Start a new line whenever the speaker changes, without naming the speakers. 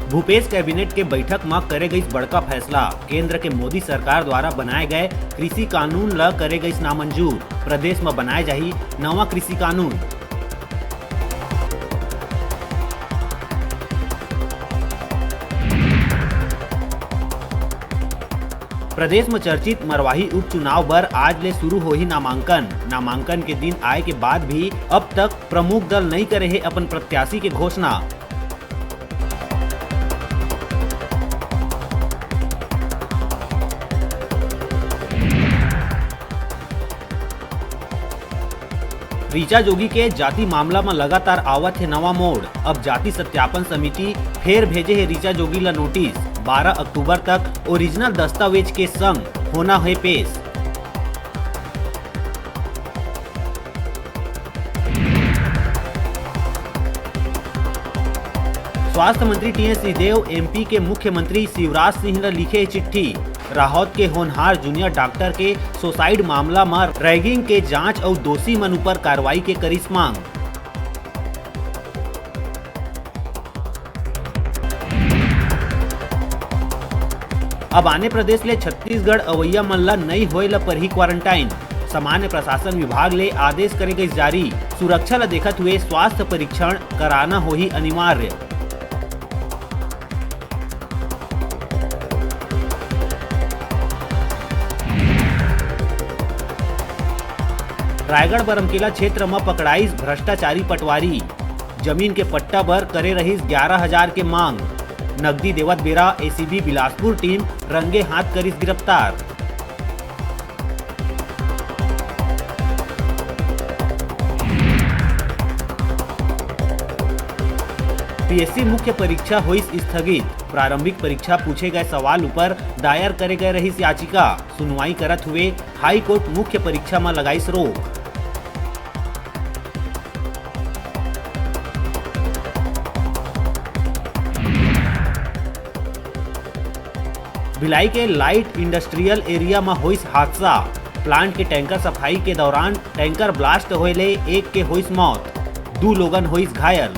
Bhupesh cabinet के बैठक में करे गई बड़का फैसला। केंद्र के मोदी सरकार द्वारा बनाए गए कृषि कानून ल करे गई नामंजूर। प्रदेश में बनाए जाही नवा कृषि कानून। प्रदेश में चर्चित मरवाही उपचुनाव पर आज ले शुरू हो ही नामांकन के दिन आए के बाद भी अब तक प्रमुख दल नहीं करे है अपन प्रत्याशी के घोषणा। ऋचा जोगी के जाति मामला में लगातार आवत है नवा मोड़। अब जाति सत्यापन समिति फिर भेजे है ऋचा जोगी ला नोटिस। 12 अक्टूबर तक ओरिजिनल दस्तावेज के संग होना है पेश। स्वास्थ्य मंत्री टी.एस. सिंहदेव एमपी के मुख्यमंत्री शिवराज सिंह ने लिखे चिट्ठी। राहौत के होनहार जूनियर डॉक्टर के सुसाइड मामला में रैगिंग के जांच और दोषी मन पर कार्रवाई के करिस मांग। अब आने प्रदेश ले छत्तीसगढ़ अवैया मन ला नहीं होए ला पर ही क्वारंटाइन। सामान्य प्रशासन विभाग ले आदेश करे गई जारी। सुरक्षा ला देखत हुए स्वास्थ्य परीक्षण कराना हो ही अनिवार्य। रायगढ़ बरमकेला क्षेत्र में पकड़ाइस भ्रष्टाचारी पटवारी। जमीन के पट्टा पर करे रहीस 11,000 के मांग। नकदी देवत बेरा एसीबी बिलासपुर टीम रंगे हाथ करिस गिरफ्तार। पीएससी मुख्य परीक्षा हुई स्थगित। प्रारंभिक परीक्षा पूछे गए सवाल ऊपर दायर करे गए रहीस याचिका। सुनवाई करत हुए हाई कोर्ट मुख्य परीक्षा में लगाइस रोक। भिलाई के लाइट इंडस्ट्रियल एरिया में हुई हादसा। प्लांट के टैंकर सफाई के दौरान टैंकर ब्लास्ट होले एक के हुई मौत। 2 लोगन हुई घायल।